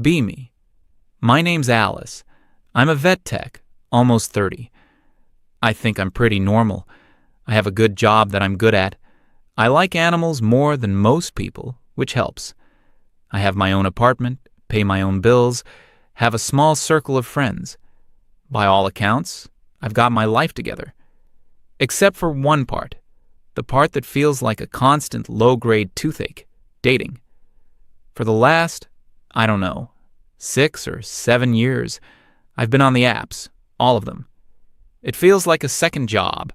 Be me. My name's Alice. I'm a vet tech, almost 30. I think I'm pretty normal. I have a good job that I'm good at. I like animals more than most people, which helps. I have my own apartment, pay my own bills, have a small circle of friends. By all accounts, I've got my life together. Except for one part, the part that feels like a constant low-grade toothache, dating. For the last, I don't know, 6 or 7 years, I've been on the apps, all of them. It feels like a second job,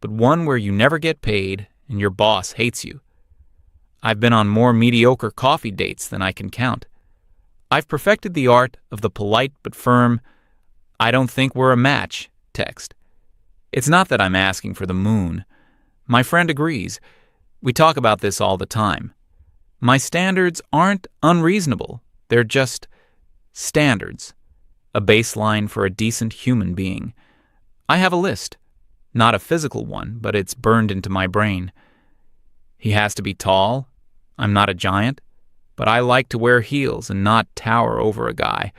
but one where you never get paid and your boss hates you. I've been on more mediocre coffee dates than I can count. I've perfected the art of the polite but firm, "I don't think we're a match" text. It's not that I'm asking for the moon. My friend agrees. We talk about this all the time. My standards aren't unreasonable. They're just standards. A baseline for a decent human being. I have a list. Not a physical one, but it's burned into my brain. He has to be tall. I'm not a giant, but I like to wear heels and not tower over a guy.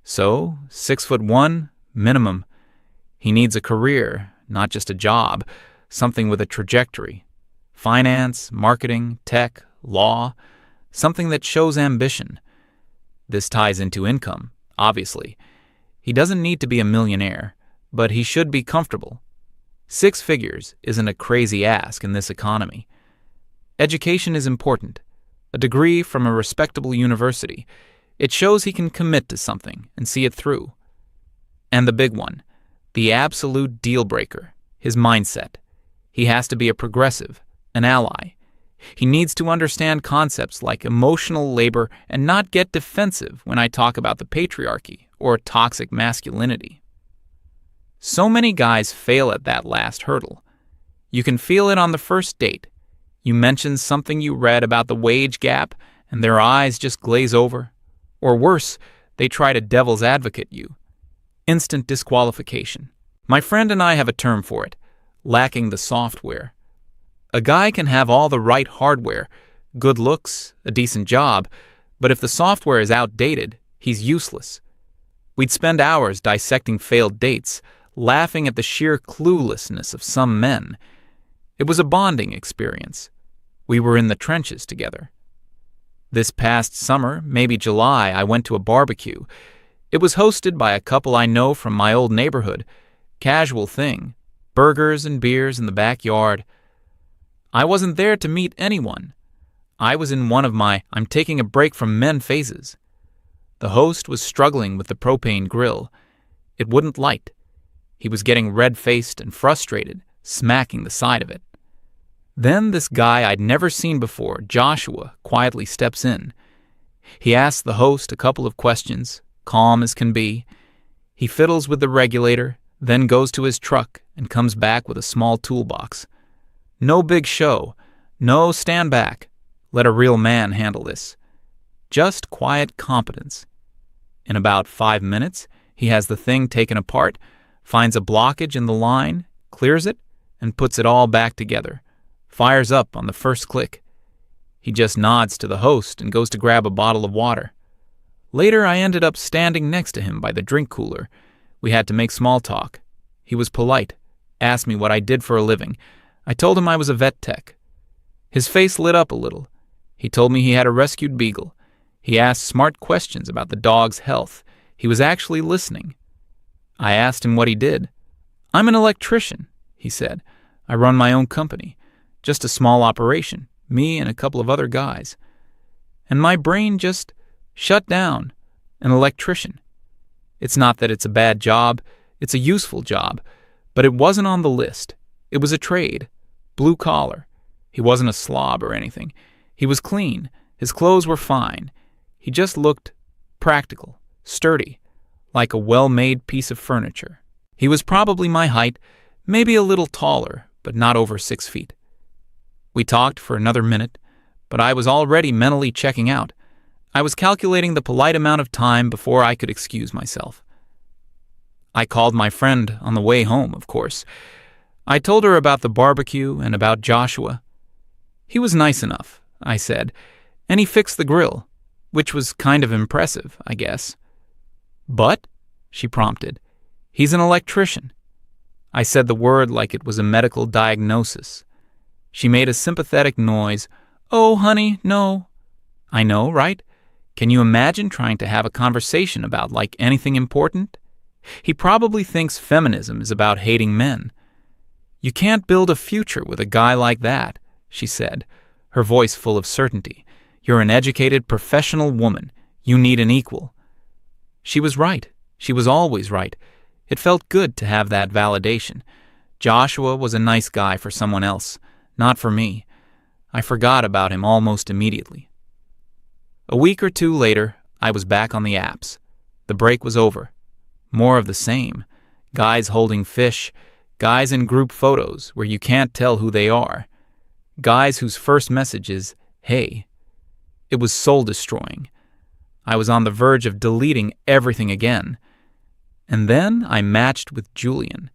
So, 6'1", minimum. He needs a career, not just a job, something with a trajectory. Finance, marketing, tech, law, something that shows ambition. This ties into income, obviously. He doesn't need to be a millionaire, but he should be comfortable. 6 figures isn't a crazy ask in this economy. Education is important. A degree from a respectable university. It shows he can commit to something and see it through. And the big one, the absolute deal breaker, his mindset. He has to be a progressive, an ally. He needs to understand concepts like emotional labor and not get defensive when I talk about the patriarchy or toxic masculinity. So many guys fail at that last hurdle. You can feel it on the first date. You mention something you read about the wage gap and their eyes just glaze over. Or worse, they try to devil's advocate you. Instant disqualification. My friend and I have a term for it, lacking the software. A guy can have all the right hardware, good looks, a decent job, but if the software is outdated, he's useless. We'd spend hours dissecting failed dates, laughing at the sheer cluelessness of some men. It was a bonding experience. We were in the trenches together. This past summer, maybe July, I went to a barbecue. It was hosted by a couple I know from my old neighborhood. Casual thing. Burgers and beers in the backyard. I wasn't there to meet anyone. I was in one of my I'm taking a break from men phases. The host was struggling with the propane grill. It wouldn't light. He was getting red-faced and frustrated, smacking the side of it. Then this guy I'd never seen before, Joshua, quietly steps in. He asks the host a couple of questions, calm as can be. He fiddles with the regulator, then goes to his truck and comes back with a small toolbox. No big show. No stand back. Let a real man handle this. Just quiet competence. In about 5 minutes, he has the thing taken apart, finds a blockage in the line, clears it, and puts it all back together. Fires up on the first click. He just nods to the host and goes to grab a bottle of water. Later, I ended up standing next to him by the drink cooler. We had to make small talk. He was polite, asked me what I did for a living. I told him I was a vet tech. His face lit up a little. He told me he had a rescued beagle. He asked smart questions about the dog's health. He was actually listening. I asked him what he did. "I'm an electrician," he said. "I run my own company. Just a small operation, me and a couple of other guys." And my brain just shut down. An electrician. It's not that it's a bad job, it's a useful job, but it wasn't on the list. It was a trade, blue collar. He wasn't a slob or anything. He was clean, his clothes were fine. He just looked practical, sturdy, like a well-made piece of furniture. He was probably my height, maybe a little taller, but not over 6 feet. We talked for another minute, but I was already mentally checking out. I was calculating the polite amount of time before I could excuse myself. I called my friend on the way home, of course. I told her about the barbecue and about Joshua. "He was nice enough," I said, "and he fixed the grill. which was kind of impressive, I guess. "But?" she prompted. "He's an electrician." I said the word like it was a medical diagnosis. She made a sympathetic noise. "Oh, honey, no." "I know, right? Can you imagine trying to have a conversation about like anything important? He probably thinks feminism is about hating men." "You can't build a future with a guy like that," she said, her voice full of certainty. "You're an educated, professional woman. You need an equal." She was right. She was always right. It felt good to have that validation. Joshua was a nice guy for someone else, not for me. I forgot about him almost immediately. A week or two later, I was back on the apps. The break was over. More of the same. Guys holding fish, guys in group photos where you can't tell who they are, guys whose first message is, "Hey." It was soul-destroying. I was on the verge of deleting everything again. And then I matched with Julian.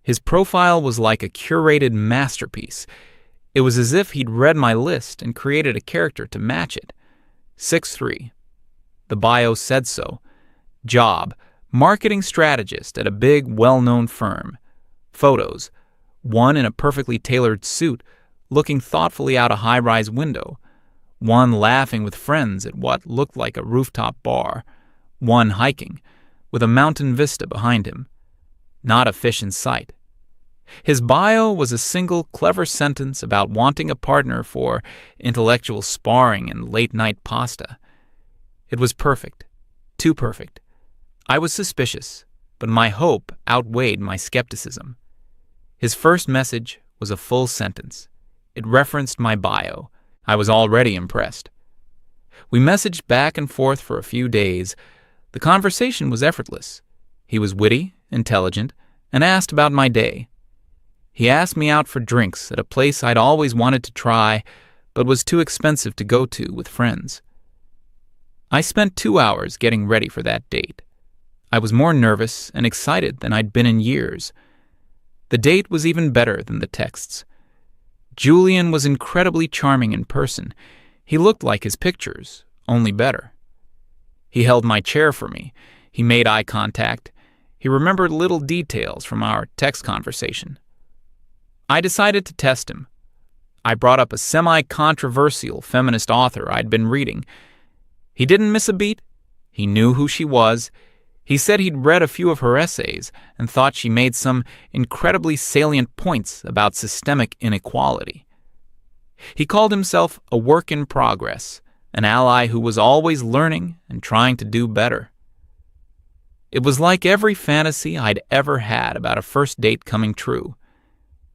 His profile was like a curated masterpiece. It was as if he'd read my list and created a character to match it. 6'3". The bio said so. Job: marketing strategist at a big, well-known firm. Photos: one in a perfectly tailored suit, looking thoughtfully out a high-rise window. One laughing with friends at what looked like a rooftop bar. One hiking, with a mountain vista behind him. Not a fish in sight. His bio was a single clever sentence about wanting a partner for intellectual sparring and late-night pasta. It was perfect. Too perfect. I was suspicious, but my hope outweighed my skepticism. His first message was a full sentence. It referenced my bio. I was already impressed. We messaged back and forth for a few days. The conversation was effortless. He was witty, intelligent, and asked about my day. He asked me out for drinks at a place I'd always wanted to try, but was too expensive to go to with friends. I spent 2 hours getting ready for that date. I was more nervous and excited than I'd been in years. The date was even better than the texts. Julian was incredibly charming in person. He looked like his pictures, only better. He held my chair for me. He made eye contact. He remembered little details from our text conversation. I decided to test him. I brought up a semi-controversial feminist author I'd been reading. He didn't miss a beat. He knew who she was. He said he'd read a few of her essays and thought she made some incredibly salient points about systemic inequality. He called himself a work in progress, an ally who was always learning and trying to do better. It was like every fantasy I'd ever had about a first date coming true.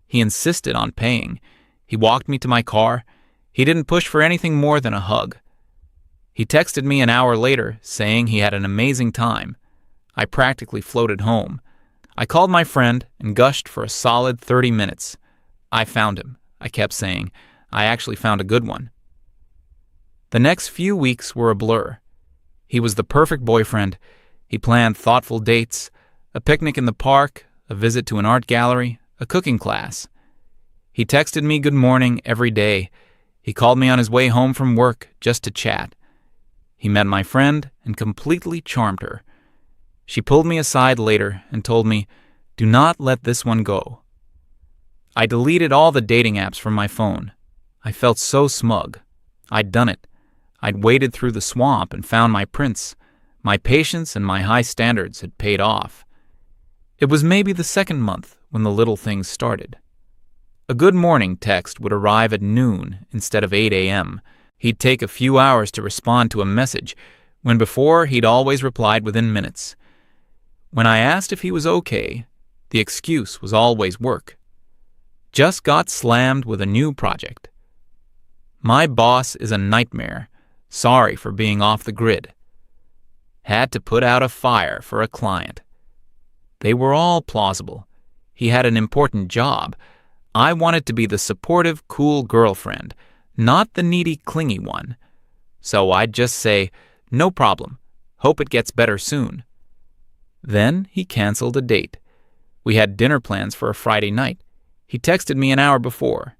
He insisted on paying. He walked me to my car. He didn't push for anything more than a hug. He texted me an hour later saying he had an amazing time. I practically floated home. I called my friend and gushed for a solid 30 minutes. "I found him," I kept saying. "I actually found a good one." The next few weeks were a blur. He was the perfect boyfriend. He planned thoughtful dates, a picnic in the park, a visit to an art gallery, a cooking class. He texted me good morning every day. He called me on his way home from work just to chat. He met my friend and completely charmed her. She pulled me aside later and told me, "Do not let this one go." I deleted all the dating apps from my phone. I felt so smug. I'd done it. I'd waded through the swamp and found my prince. My patience and my high standards had paid off. It was maybe the second month when the little things started. A good morning text would arrive at noon instead of 8 a.m. He'd take a few hours to respond to a message, when before he'd always replied within minutes. When I asked if he was okay, the excuse was always work. Just got slammed with a new project. My boss is a nightmare. Sorry for being off the grid. Had to put out a fire for a client. They were all plausible. He had an important job. I wanted to be the supportive, cool girlfriend, not the needy, clingy one. So I'd just say, "No problem. Hope it gets better soon." Then he canceled a date. We had dinner plans for a Friday night. He texted me an hour before.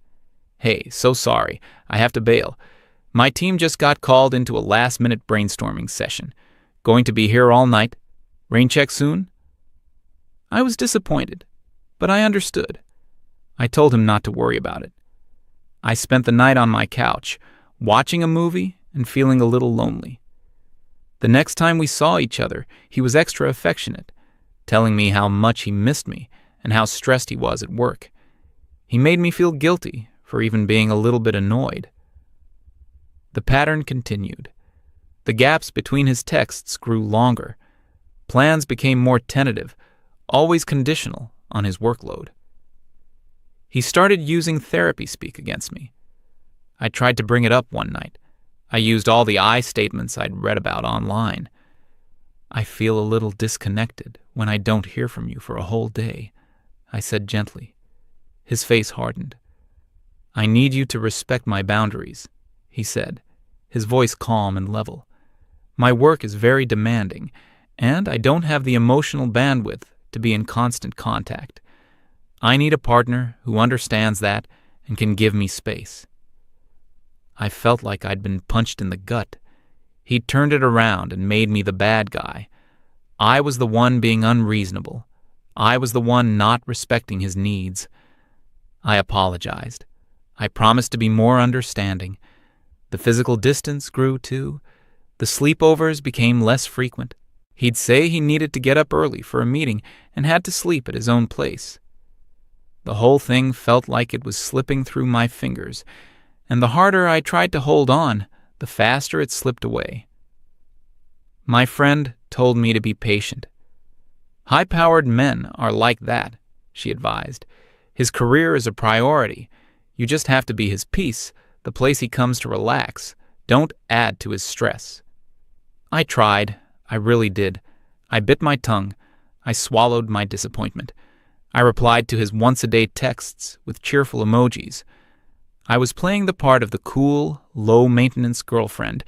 "Hey, so sorry. I have to bail. My team just got called into a last-minute brainstorming session. Going to be here all night. Rain check soon? I was disappointed, but I understood. I told him not to worry about it. I spent the night on my couch, watching a movie and feeling a little lonely. The next time we saw each other, he was extra affectionate, telling me how much he missed me and how stressed he was at work. He made me feel guilty for even being a little bit annoyed. The pattern continued. The gaps between his texts grew longer. Plans became more tentative, always conditional on his workload. He started using therapy speak against me. I tried to bring it up one night. I used all the I statements I'd read about online. I feel a little disconnected when I don't hear from you for a whole day, I said gently. His face hardened. I need you to respect my boundaries, he said, his voice calm and level. My work is very demanding, and I don't have the emotional bandwidth to be in constant contact. I need a partner who understands that and can give me space. I felt like I'd been punched in the gut. He'd turned it around and made me the bad guy. I was the one being unreasonable. I was the one not respecting his needs. I apologized. I promised to be more understanding. The physical distance grew too. The sleepovers became less frequent. He'd say he needed to get up early for a meeting and had to sleep at his own place. The whole thing felt like it was slipping through my fingers, and the harder I tried to hold on, the faster it slipped away. My friend told me to be patient. High-powered men are like that, she advised. His career is a priority. You just have to be his peace, the place he comes to relax. Don't add to his stress. I tried. I really did. I bit my tongue. I swallowed my disappointment. I replied to his once-a-day texts with cheerful emojis. I was playing the part of the cool, low-maintenance girlfriend,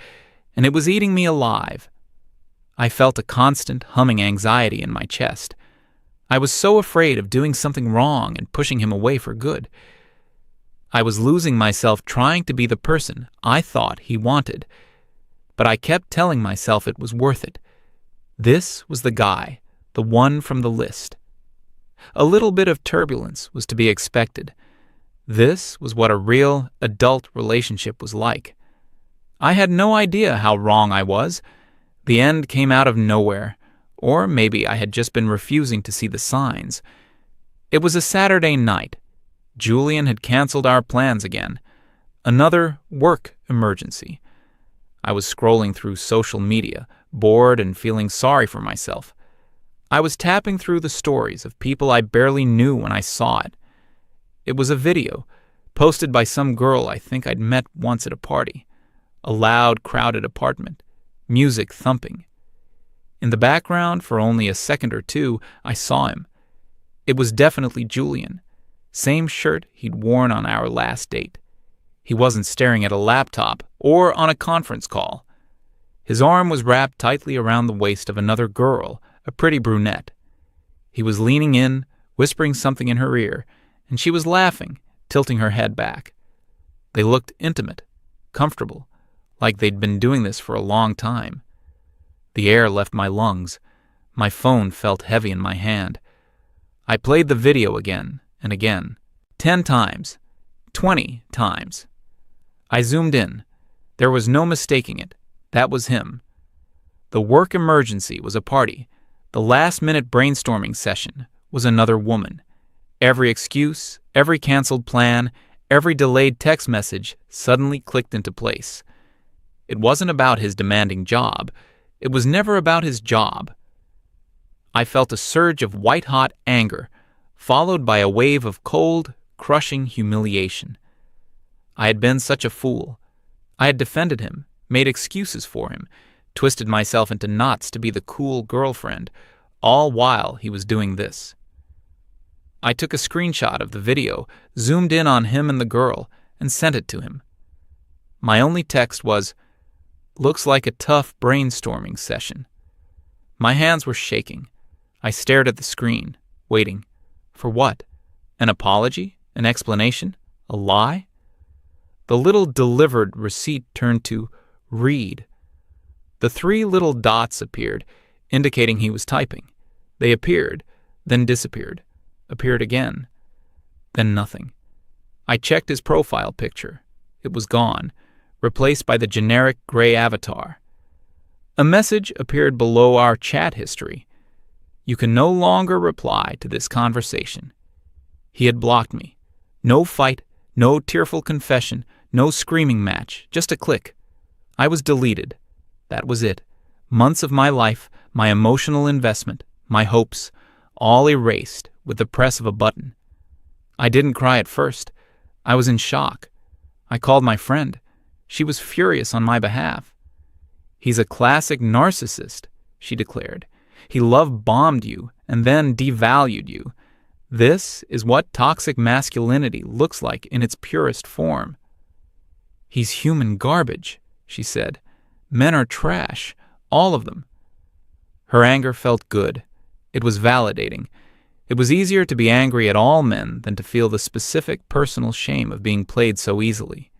and it was eating me alive. I felt a constant humming anxiety in my chest. I was so afraid of doing something wrong and pushing him away for good. I was losing myself trying to be the person I thought he wanted, but I kept telling myself it was worth it. This was the guy, the one from the list. A little bit of turbulence was to be expected. This was what a real adult relationship was like. I had no idea how wrong I was. The end came out of nowhere, or maybe I had just been refusing to see the signs. It was a Saturday night. Julian had canceled our plans again. Another work emergency. I was scrolling through social media, bored and feeling sorry for myself. I was tapping through the stories of people I barely knew when I saw it. It was a video, posted by some girl I think I'd met once at a party. A loud, crowded apartment, music thumping. In the background, for only a second or two, I saw him. It was definitely Julian. Same shirt he'd worn on our last date. He wasn't staring at a laptop or on a conference call. His arm was wrapped tightly around the waist of another girl, a pretty brunette. He was leaning in, whispering something in her ear, and she was laughing, tilting her head back. They looked intimate, comfortable, like they'd been doing this for a long time. The air left my lungs. My phone felt heavy in my hand. I played the video again and again, 10 times, 20 times. I zoomed in. There was no mistaking it. That was him. The work emergency was a party. The last-minute brainstorming session was another woman. Every excuse, every canceled plan, every delayed text message suddenly clicked into place. It wasn't about his demanding job. It was never about his job. I felt a surge of white-hot anger, followed by a wave of cold, crushing humiliation. I had been such a fool. I had defended him, made excuses for him, twisted myself into knots to be the cool girlfriend, all while he was doing this. I took a screenshot of the video, zoomed in on him and the girl, and sent it to him. My only text was, "Looks like a tough brainstorming session." My hands were shaking. I stared at the screen, waiting. For what? An apology? An explanation? A lie? The little delivered receipt turned to read. The 3 little dots appeared, indicating he was typing. They appeared, then disappeared, appeared again, then nothing. I checked his profile picture. It was gone, replaced by the generic gray avatar. A message appeared below our chat history. You can no longer reply to this conversation. He had blocked me. No fight, no tearful confession, no screaming match, just a click. I was deleted. That was it. Months of my life, my emotional investment, my hopes, all erased with the press of a button. I didn't cry at first. I was in shock. I called my friend. She was furious on my behalf. He's a classic narcissist, she declared. He love-bombed you and then devalued you. This is what toxic masculinity looks like in its purest form. He's human garbage, she said. Men are trash, all of them. Her anger felt good. It was validating. It was easier to be angry at all men than to feel the specific personal shame of being played so easily.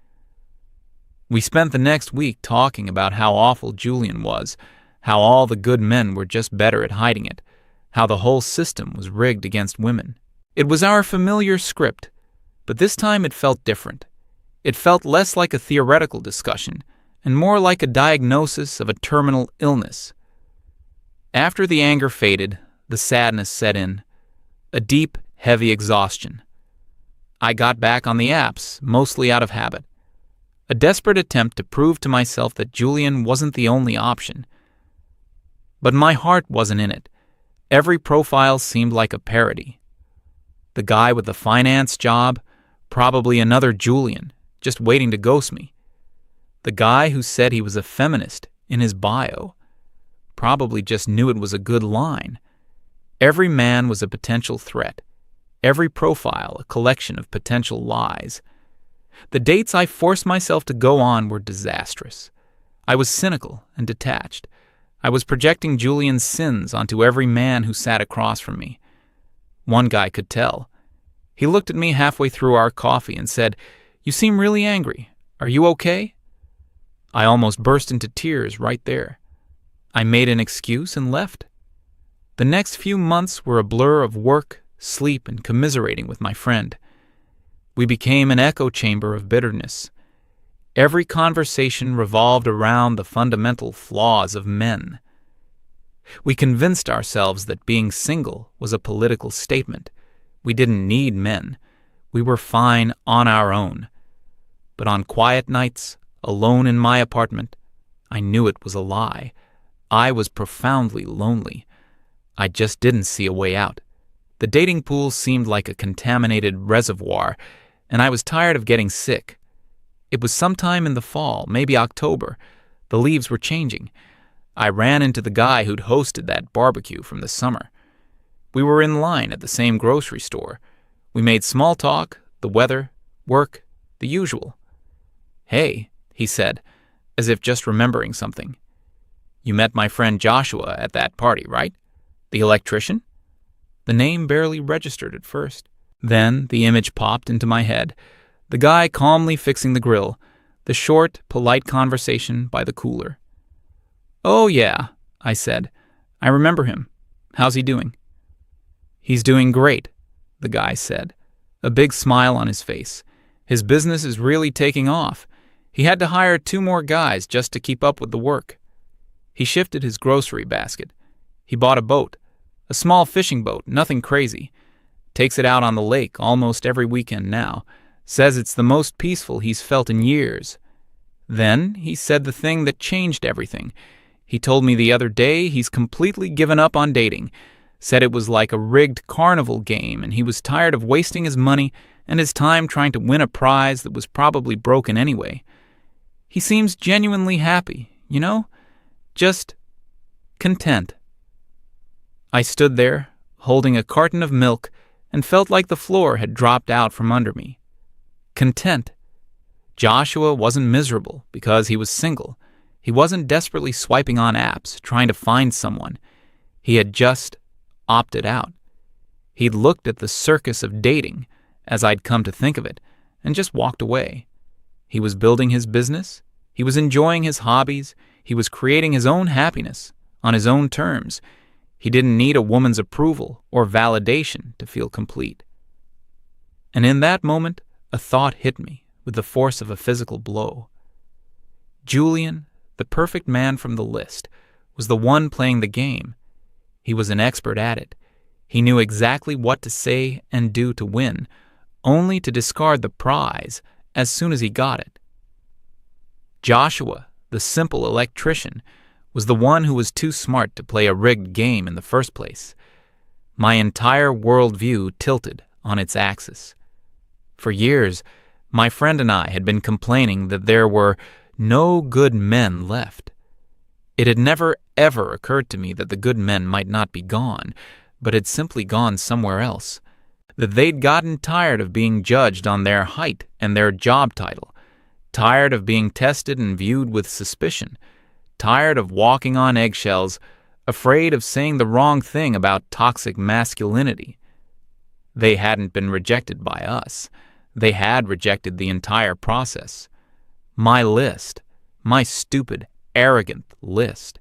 We spent the next week talking about how awful Julian was, how all the good men were just better at hiding it, how the whole system was rigged against women. It was our familiar script, but this time it felt different. It felt less like a theoretical discussion and more like a diagnosis of a terminal illness. After the anger faded, the sadness set in, a deep, heavy exhaustion. I got back on the apps, mostly out of habit. A desperate attempt to prove to myself that Julian wasn't the only option. But my heart wasn't in it. Every profile seemed like a parody. The guy with the finance job, probably another Julian, just waiting to ghost me. The guy who said he was a feminist in his bio, probably just knew it was a good line. Every man was a potential threat. Every profile a collection of potential lies. The dates I forced myself to go on were disastrous. I was cynical and detached. I was projecting Julian's sins onto every man who sat across from me. One guy could tell. He looked at me halfway through our coffee and said, "You seem really angry. Are you okay?" I almost burst into tears right there. I made an excuse and left. The next few months were a blur of work, sleep, and commiserating with my friend. We became an echo chamber of bitterness. Every conversation revolved around the fundamental flaws of men. We convinced ourselves that being single was a political statement. We didn't need men. We were fine on our own. But on quiet nights, alone in my apartment, I knew it was a lie. I was profoundly lonely. I just didn't see a way out. The dating pool seemed like a contaminated reservoir, and I was tired of getting sick. It was sometime in the fall, maybe October. The leaves were changing. I ran into the guy who'd hosted that barbecue from the summer. We were in line at the same grocery store. We made small talk, the weather, work, the usual. "Hey," he said, as if just remembering something. "You met my friend Joshua at that party, right? The electrician?" The name barely registered at first. Then the image popped into my head. The guy calmly fixing the grill, the short, polite conversation by the cooler. "Oh, yeah," I said. "I remember him. How's he doing?" "He's doing great," the guy said, a big smile on his face. "His business is really taking off. He had to hire 2 more guys just to keep up with the work." He shifted his grocery basket. He bought a boat, a small fishing boat, nothing crazy. Takes it out on the lake almost every weekend now. Says it's the most peaceful he's felt in years. Then he said the thing that changed everything. He told me the other day he's completely given up on dating. Said it was like a rigged carnival game and he was tired of wasting his money and his time trying to win a prize that was probably broken anyway. He seems genuinely happy, you know? Just content. I stood there, holding a carton of milk, and felt like the floor had dropped out from under me. Content. Joshua wasn't miserable because he was single. He wasn't desperately swiping on apps, trying to find someone. He had just opted out. He'd looked at the circus of dating, as I'd come to think of it, and just walked away. He was building his business. He was enjoying his hobbies. He was creating his own happiness on his own terms. He didn't need a woman's approval or validation to feel complete. And in that moment, a thought hit me with the force of a physical blow. Julian, the perfect man from the list, was the one playing the game. He was an expert at it. He knew exactly what to say and do to win, only to discard the prize as soon as he got it. Joshua, the simple electrician, was the one who was too smart to play a rigged game in the first place. My entire worldview tilted on its axis. For years, my friend and I had been complaining that there were no good men left. It had never, ever occurred to me that the good men might not be gone, but had simply gone somewhere else. That they'd gotten tired of being judged on their height and their job title, tired of being tested and viewed with suspicion, tired of walking on eggshells, afraid of saying the wrong thing about toxic masculinity. They hadn't been rejected by us. They had rejected the entire process. My list, my stupid, arrogant list.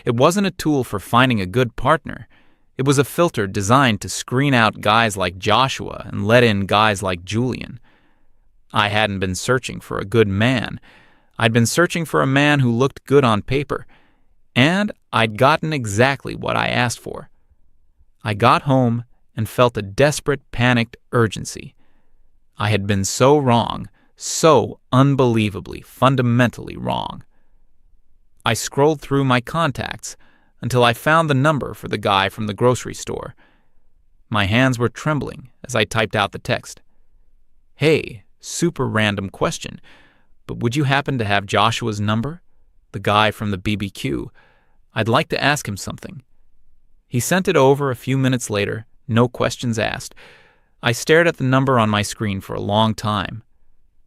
It wasn't a tool for finding a good partner. It was a filter designed to screen out guys like Joshua and let in guys like Julian. I hadn't been searching for a good man. I'd been searching for a man who looked good on paper, and I'd gotten exactly what I asked for. I got home and felt a desperate, panicked urgency. I had been so wrong, so unbelievably, fundamentally wrong. I scrolled through my contacts until I found the number for the guy from the grocery store. My hands were trembling as I typed out the text. Hey, super random question, but would you happen to have Joshua's number? The guy from the BBQ. I'd like to ask him something. He sent it over a few minutes later, no questions asked. I stared at the number on my screen for a long time.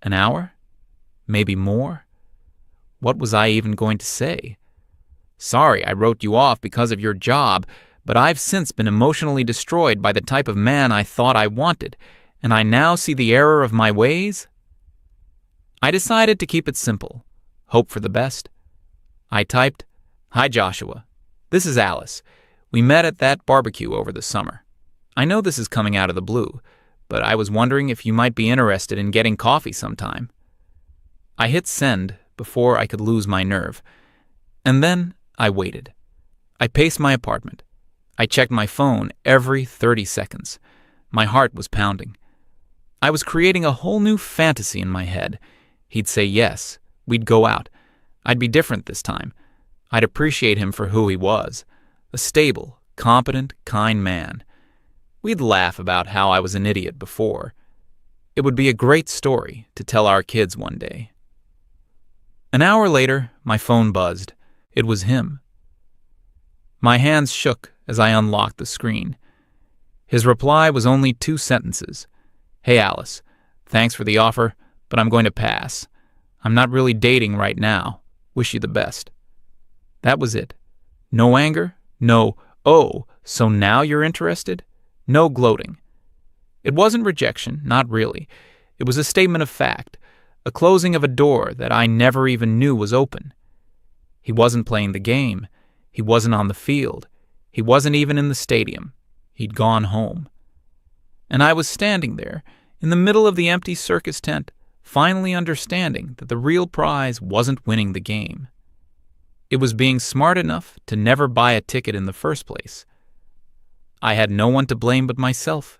An hour? Maybe more? What was I even going to say? Sorry, I wrote you off because of your job, but I've since been emotionally destroyed by the type of man I thought I wanted, and I now see the error of my ways. I decided to keep it simple. Hope for the best. I typed, Hi Joshua, this is Alice. We met at that barbecue over the summer. I know this is coming out of the blue, but I was wondering if you might be interested in getting coffee sometime. I hit send before I could lose my nerve, and then I waited. I paced my apartment. I checked my phone every 30 seconds. My heart was pounding. I was creating a whole new fantasy in my head. He'd say yes. We'd go out. I'd be different this time. I'd appreciate him for who he was. A stable, competent, kind man. We'd laugh about how I was an idiot before. It would be a great story to tell our kids one day. An hour later, my phone buzzed. It was him. My hands shook as I unlocked the screen. His reply was only 2 sentences. Hey Alice, thanks for the offer, but I'm going to pass. I'm not really dating right now. Wish you the best. That was it. No anger, no, oh, so now you're interested? No gloating. It wasn't rejection, not really. It was a statement of fact, a closing of a door that I never even knew was open. He wasn't playing the game. He wasn't on the field. He wasn't even in the stadium. He'd gone home. And I was standing there, in the middle of the empty circus tent, finally understanding that the real prize wasn't winning the game. It was being smart enough to never buy a ticket in the first place. I had no one to blame but myself